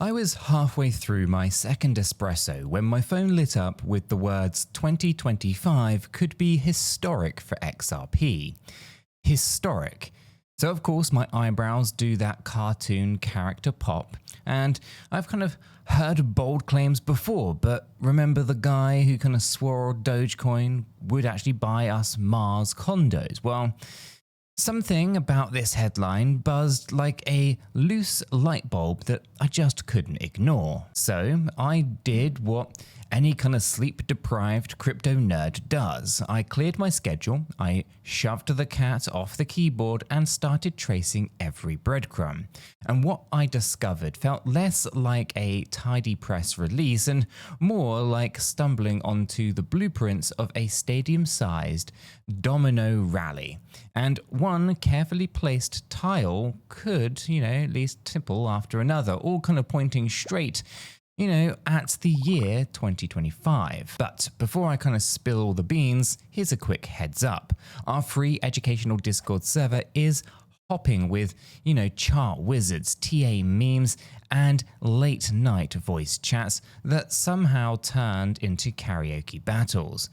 I was halfway through my second espresso when my phone lit up with the words 2025 could be historic for XRP. Historic. So of course my eyebrows do that cartoon character pop, and I've kind of heard bold claims before, but remember the guy who kind of swore Dogecoin would actually buy us Mars condos? Well, something about this headline buzzed like a loose light bulb that I just couldn't ignore. So I did what any kind of sleep-deprived crypto nerd does. I cleared my schedule, I shoved the cat off the keyboard and started tracing every breadcrumb. And what I discovered felt less like a tidy press release and more like stumbling onto the blueprints of a stadium-sized domino rally. And one carefully placed tile could, at least tipple after another, all kind of pointing straight at the year 2025. But before I kind of spill all the beans, here's a quick heads up. Our free educational Discord server is hopping with, chart wizards, TA memes, and late night voice chats that somehow turned into karaoke battles.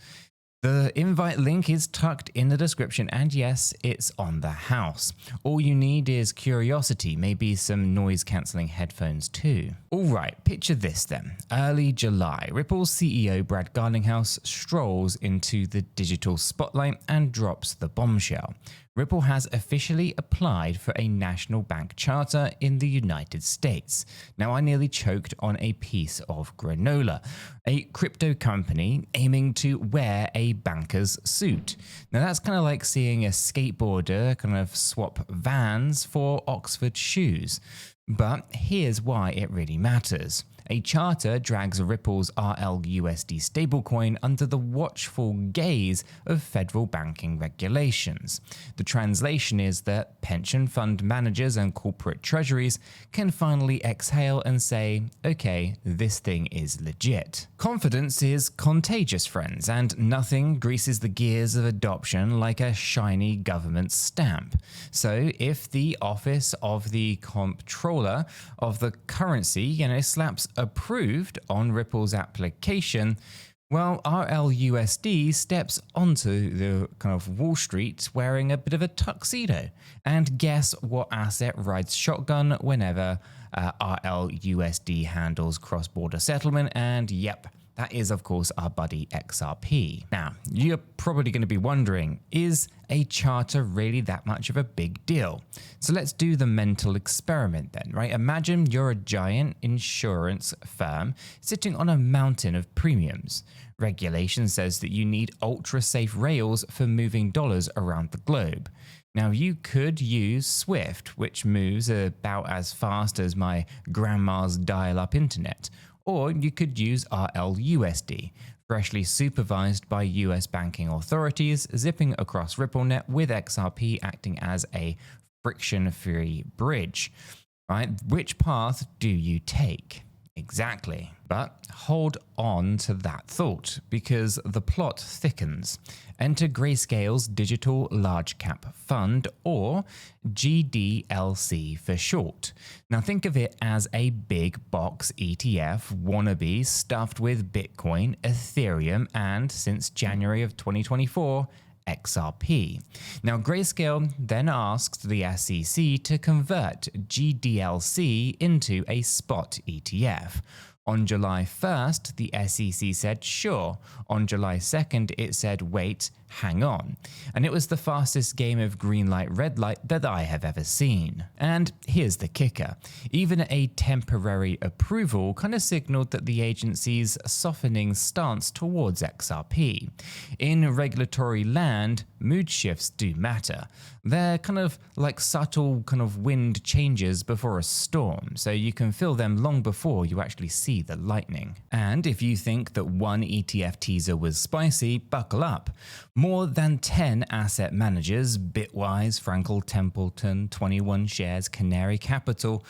The invite link is tucked in the description, and yes, it's on the house. All you need is curiosity, maybe some noise-cancelling headphones too. Alright, picture this then. Early July, Ripple's CEO Brad Garlinghouse strolls into the digital spotlight and drops the bombshell. Ripple has officially applied for a national bank charter in the United States. Now, I nearly choked on a piece of granola, a crypto company aiming to wear a banker's suit. Now, that's kind of like seeing a skateboarder kind of swap Vans for Oxford shoes. But here's why it really matters. A charter drags Ripple's RLUSD stablecoin under the watchful gaze of federal banking regulations. The translation is that pension fund managers and corporate treasuries can finally exhale and say, okay, this thing is legit. Confidence is contagious, friends, and nothing greases the gears of adoption like a shiny government stamp. So if the office of the comptroller of the currency, slaps approved on Ripple's application, well, RLUSD steps onto the kind of Wall Street wearing a bit of a tuxedo. And guess what asset rides shotgun whenever RLUSD handles cross-border settlement? And yep, that is, of course, our buddy XRP. Now, you're probably going to be wondering, is a charter really that much of a big deal? So let's do the mental experiment then, right? Imagine you're a giant insurance firm sitting on a mountain of premiums. Regulation says that you need ultra-safe rails for moving dollars around the globe. Now, you could use Swift, which moves about as fast as my grandma's dial-up internet. Or you could use RLUSD, freshly supervised by US banking authorities, zipping across RippleNet with XRP acting as a friction-free bridge. Right? Which path do you take? Exactly. But hold on to that thought, because the plot thickens. Enter Grayscale's Digital Large Cap Fund, or GDLC for short. Now think of it as a big box ETF wannabe stuffed with Bitcoin, Ethereum, and since January of 2024, XRP. Now, Grayscale then asked the SEC to convert GDLC into a spot ETF. On July 1st, the SEC said sure. On July 2nd, it said wait, hang on. And it was the fastest game of green light, red light that I have ever seen. And here's the kicker. Even a temporary approval kind of signaled that the agency's softening stance towards XRP. In regulatory land, mood shifts do matter. They're kind of like subtle kind of wind changes before a storm, so you can feel them long before you actually see the lightning. And if you think that one ETF teaser was spicy, buckle up. More than 10 asset managers, Bitwise, Frankel Templeton, 21 Shares, Canary Capital,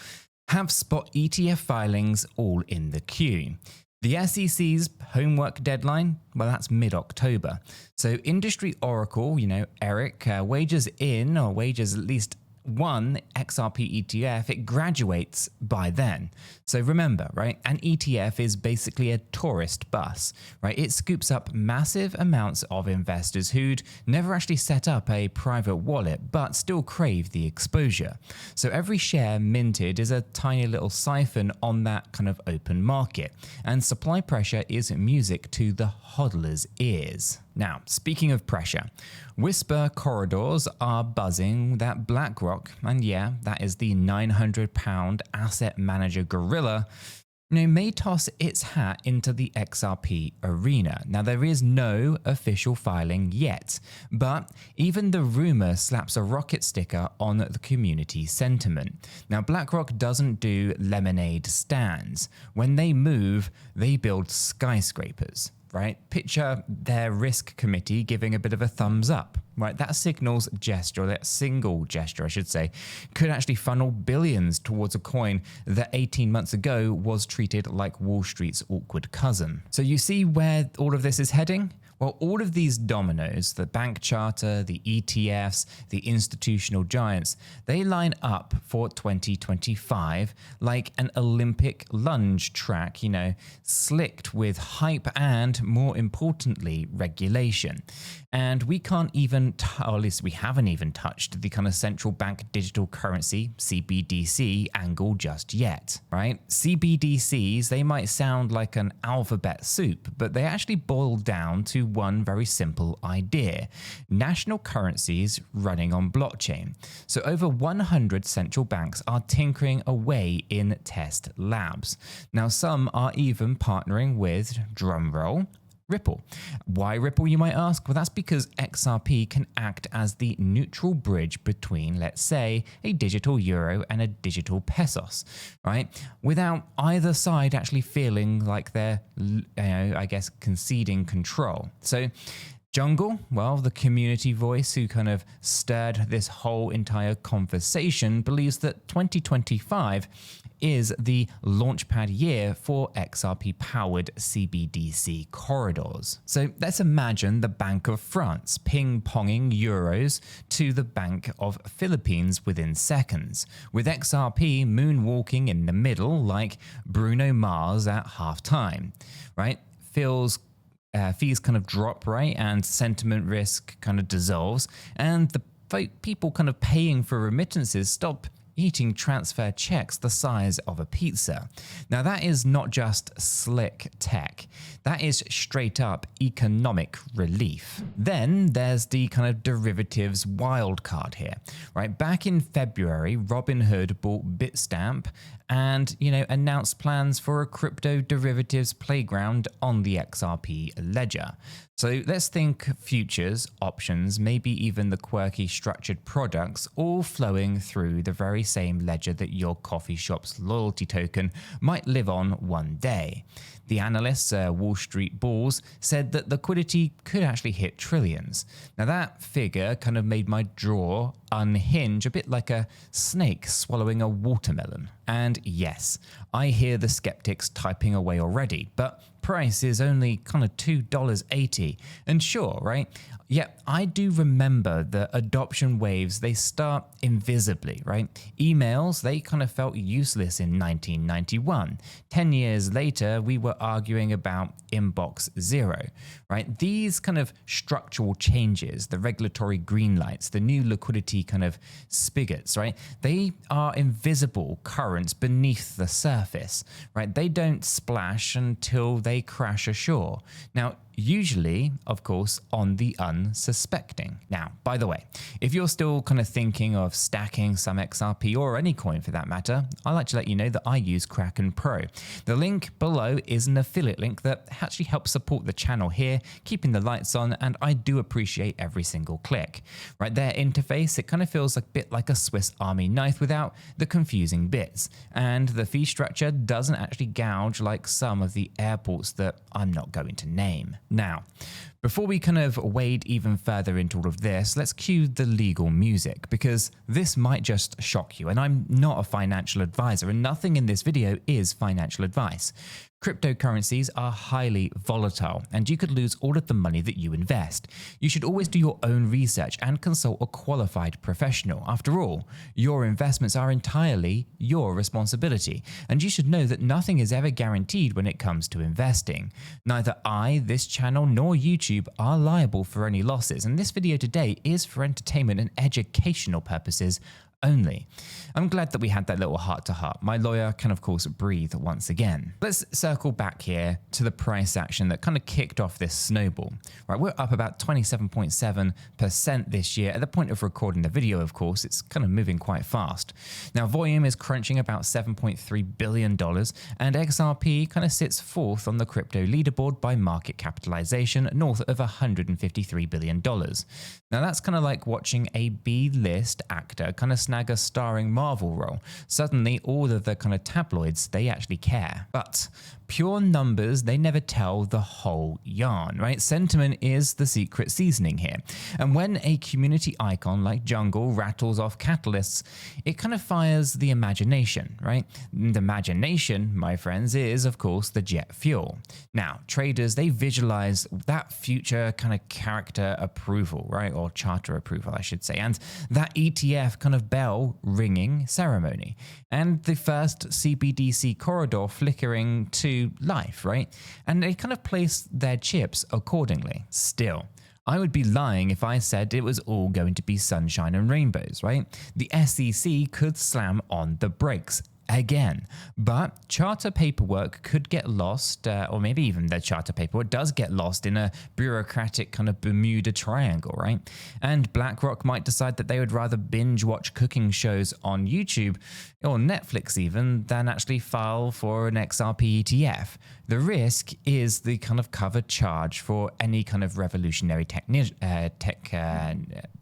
have spot ETF filings all in the queue. The SEC's homework deadline, well, that's mid-October. So industry oracle, Eric, wagers at least one XRP ETF, it graduates by then. So remember, right, an ETF is basically a tourist bus, right? It scoops up massive amounts of investors who'd never actually set up a private wallet, but still crave the exposure. So every share minted is a tiny little siphon on that kind of open market, and supply pressure is music to the hodlers' ears. Now, speaking of pressure, whisper corridors are buzzing that BlackRock, and yeah, that is the 900-pound asset manager gorilla, may toss its hat into the XRP arena. Now, there is no official filing yet, but even the rumor slaps a rocket sticker on the community sentiment. Now, BlackRock doesn't do lemonade stands. When they move, they build skyscrapers. Right? Picture their risk committee giving a bit of a thumbs up, right? That signals gesture, or that single gesture, I should say, could actually funnel billions towards a coin that 18 months ago was treated like Wall Street's awkward cousin. So you see where all of this is heading? Well, all of these dominoes, the bank charter, the ETFs, the institutional giants, they line up for 2025 like an Olympic lunge track, slicked with hype and, more importantly, regulation. And we can't even, or at least we haven't even touched the kind of central bank digital currency, CBDC, angle just yet, right? CBDCs, they might sound like an alphabet soup, but they actually boil down to one very simple idea: national currencies running on blockchain. So over 100 central banks are tinkering away in test labs. Now, some are even partnering with, drumroll, Ripple. Why Ripple, you might ask? Well, that's because XRP can act as the neutral bridge between, let's say, a digital euro and a digital pesos, right? Without either side actually feeling like they're, conceding control. So Jungle, well, the community voice who kind of stirred this whole entire conversation, believes that 2025 is the launchpad year for XRP-powered CBDC corridors. So let's imagine the Bank of France ping-ponging euros to the Bank of Philippines within seconds, with XRP moonwalking in the middle like Bruno Mars at halftime, right? Fees kind of drop, right? And sentiment risk kind of dissolves, and the people kind of paying for remittances stop eating transfer checks the size of a pizza. Now, that is not just slick tech. That is straight up economic relief. Then there's the kind of derivatives wildcard here, right? Back in February, Robinhood bought Bitstamp and, announced plans for a crypto derivatives playground on the XRP ledger. So let's think futures, options, maybe even the quirky structured products, all flowing through the very same ledger that your coffee shop's loyalty token might live on one day. The analysts, Wall Street Bulls, said that liquidity could actually hit trillions. Now, that figure kind of made my jaw unhinge, a bit like a snake swallowing a watermelon. And yes, I hear the skeptics typing away already, but price is only kind of $2.80. And sure, right? Yeah, I do remember the adoption waves, they start invisibly, right? Emails, they kind of felt useless in 1991. 10 years later, we were arguing about inbox zero, right? These kind of structural changes, the regulatory green lights, the new liquidity kind of spigots, right? They are invisible currents beneath the surface, right? They don't splash until they crash ashore. Now, usually, of course, on the unsuspecting. Now, by the way, if you're still kind of thinking of stacking some XRP or any coin for that matter, I'd like to let you know that I use Kraken Pro. The link below is an affiliate link that actually helps support the channel here, keeping the lights on, and I do appreciate every single click. Right, their interface, it kind of feels a bit like a Swiss Army knife without the confusing bits, and the fee structure doesn't actually gouge like some of the airports that I'm not going to name. Now, before we kind of wade even further into all of this, let's cue the legal music, because this might just shock you, and I'm not a financial advisor, and nothing in this video is financial advice. Cryptocurrencies are highly volatile, and you could lose all of the money that you invest. You should always do your own research and consult a qualified professional. After all, your investments are entirely your responsibility, and you should know that nothing is ever guaranteed when it comes to investing. Neither I, this channel, nor YouTube are liable for any losses, and this video today is for entertainment and educational purposes only. I'm glad that we had that little heart-to-heart. My lawyer can of course breathe once again. Let's circle back here to the price action that kind of kicked off this snowball. Right, we're up about 27.7% this year. At the point of recording the video, of course, it's kind of moving quite fast. Now, volume is crunching about $7.3 billion, and XRP kind of sits fourth on the crypto leaderboard by market capitalization, north of $153 billion. Now, that's kind of like watching a B-list actor kind of snag a starring Marvel role. Suddenly, all of the kind of tabloids, they actually care. But pure numbers, they never tell the whole yarn, right? Sentiment is the secret seasoning here. And when a community icon like Jungle rattles off catalysts, it kind of fires the imagination, right? And imagination, my friends, is of course the jet fuel. Now, traders, they visualize that future kind of character approval, right? Or charter approval, I should say. And that ETF kind of bell ringing ceremony. And the first CBDC corridor flickering to life, right? And they kind of place their chips accordingly. Still, I would be lying if I said it was all going to be sunshine and rainbows, right? The SEC could slam on the brakes again, but charter paperwork could get lost, or maybe even the charter paperwork does get lost in a bureaucratic kind of Bermuda Triangle, right? And BlackRock might decide that they would rather binge watch cooking shows on YouTube or Netflix even than actually file for an XRP ETF. The risk is the kind of covered charge for any kind of revolutionary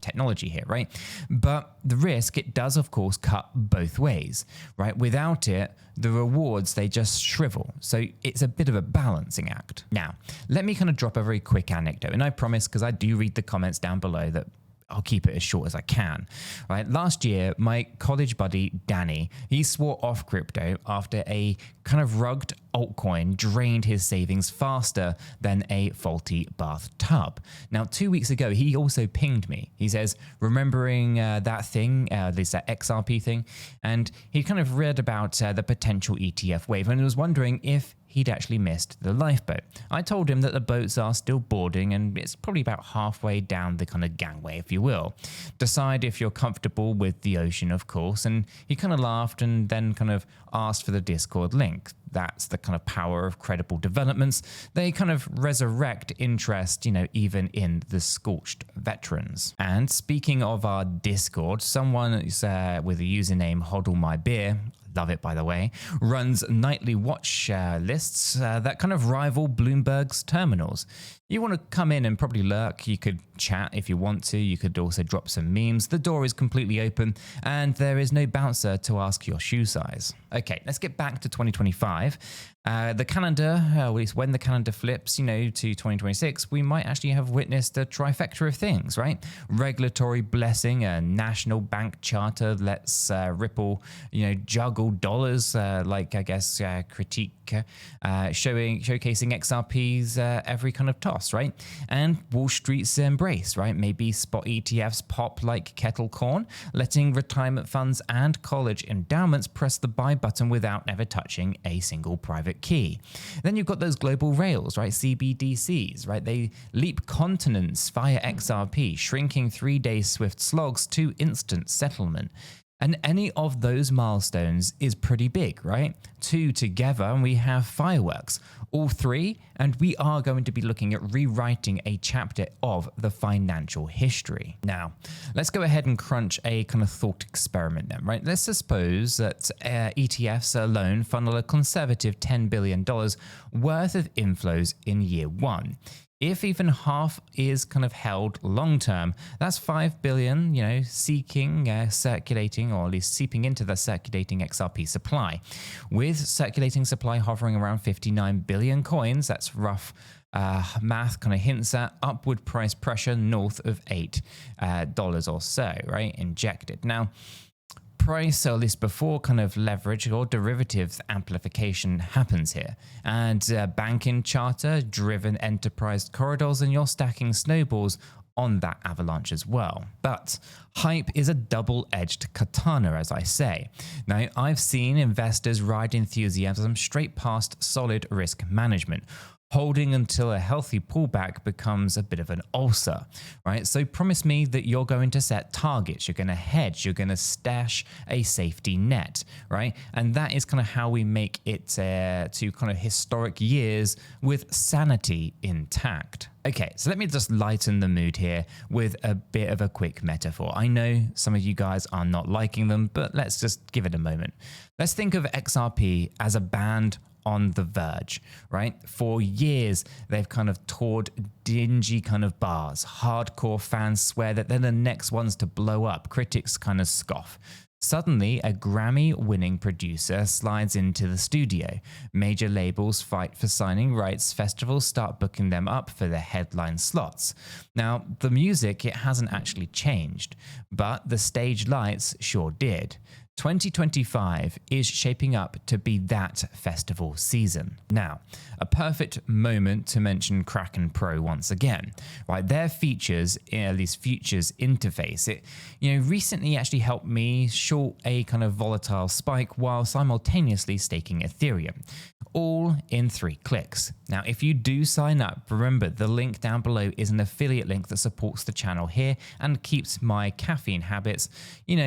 technology here, right? But the risk, it does of course cut both ways, right? Without it, the rewards, they just shrivel. So it's a bit of a balancing act. Now, let me kind of drop a very quick anecdote, and I promise, because I do read the comments down below, that I'll keep it as short as I can. Right, last year, my college buddy Danny, he swore off crypto after a kind of rugged altcoin drained his savings faster than a faulty bathtub. Now, 2 weeks ago, he also pinged me. He says, remembering that thing, this XRP thing, and he kind of read about the potential ETF wave and was wondering if he'd actually missed the lifeboat. I told him that the boats are still boarding and it's probably about halfway down the kind of gangway, if you will. Decide if you're comfortable with the ocean, of course, and he kind of laughed and then kind of asked for the Discord link. That's the kind of power of credible developments. They kind of resurrect interest, you know, even in the scorched veterans. And speaking of our Discord, someone is, with the username 𝗗𝗶𝘀𝗰cie, love it by the way, runs nightly watch lists that kind of rival Bloomberg's terminals. You want to come in and probably lurk, you could chat if you want to, you could also drop some memes. The door is completely open and there is no bouncer to ask your shoe size. Okay, let's get back to 2025. The calendar, at least when the calendar flips, you know, to 2026, we might actually have witnessed a trifecta of things, right? Regulatory blessing, a national bank charter lets Ripple, you know, juggle dollars, like I guess critique, showcasing XRP's every kind of toss, right? And Wall Street's embrace, right? Maybe spot ETFs pop like kettle corn, letting retirement funds and college endowments press the buy button without ever touching a single private key. Then you've got those global rails, right? CBDCs, right? They leap continents via XRP, shrinking 3-day swift slogs to instant settlement. And any of those milestones is pretty big, right? 2 together and we have fireworks. All 3, and we are going to be looking at rewriting a chapter of the financial history. Now, let's go ahead and crunch a kind of thought experiment then, right? Let's suppose that ETFs alone funnel a conservative $10 billion worth of inflows in year 1. If even half is kind of held long term, that's 5 billion, you know, circulating, or at least seeping into the circulating XRP supply. With circulating supply hovering around 59 billion coins, that's rough math kind of hints at upward price pressure north of $8 or so, right? Injected. Now, price, or at least before kind of leverage or derivatives amplification happens here. And banking charter driven enterprise corridors, and you're stacking snowballs on that avalanche as well. But hype is a double-edged katana, as I say. Now, I've seen investors ride enthusiasm straight past solid risk management, holding until a healthy pullback becomes a bit of an ulcer, right? So promise me that you're going to set targets, you're going to hedge, you're going to stash a safety net, right? And that is kind of how we make it to kind of historic years with sanity intact. Okay, so let me just lighten the mood here with a bit of a quick metaphor. I know some of you guys are not liking them, but let's just give it a moment. Let's think of XRP as a band on the verge, right? For years, they've kind of toured dingy kind of bars. Hardcore fans swear that they're the next ones to blow up. Critics kind of scoff. Suddenly, a Grammy-winning producer slides into the studio. Major labels fight for signing rights. Festivals start booking them up for their headline slots. Now, the music, it hasn't actually changed, but the stage lights sure did. 2025 is shaping up to be that festival season. Now, a perfect moment to mention Kraken Pro once again, right? Their features, at least futures interface, it recently actually helped me short a kind of volatile spike while simultaneously staking Ethereum, all in 3 clicks. Now, if you do sign up, remember the link down below is an affiliate link that supports the channel here and keeps my caffeine habits,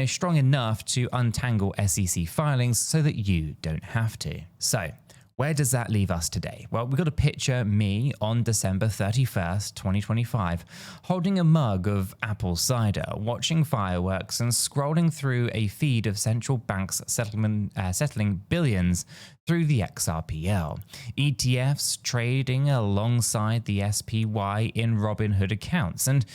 strong enough to untangle SEC filings so that you don't have to. So, where does that leave us today? Well, we've got a picture me on December 31st, 2025, holding a mug of apple cider, watching fireworks and scrolling through a feed of central banks settling billions through the XRPL. ETFs trading alongside the SPY in Robinhood accounts. And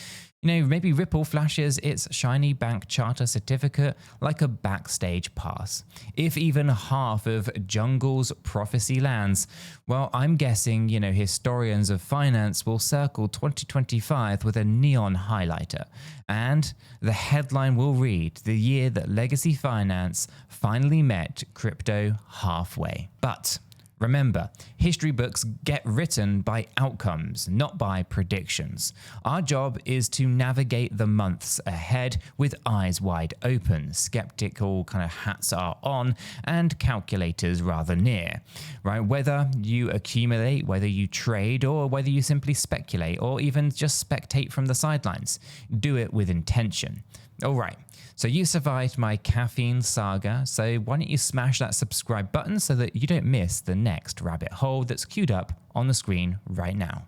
maybe Ripple flashes its shiny bank charter certificate like a backstage pass. If even half of Jungle's prophecy lands, well, I'm guessing, historians of finance will circle 2025 with a neon highlighter. And the headline will read, "The year that legacy finance finally met crypto halfway." But remember, history books get written by outcomes, not by predictions. Our job is to navigate the months ahead with eyes wide open. Skeptical kind of hats are on and calculators rather near, right? Whether you accumulate, whether you trade, or whether you simply speculate, or even just spectate from the sidelines, do it with intention. All right. So you survived my caffeine saga, so why don't you smash that subscribe button so that you don't miss the next rabbit hole that's queued up on the screen right now.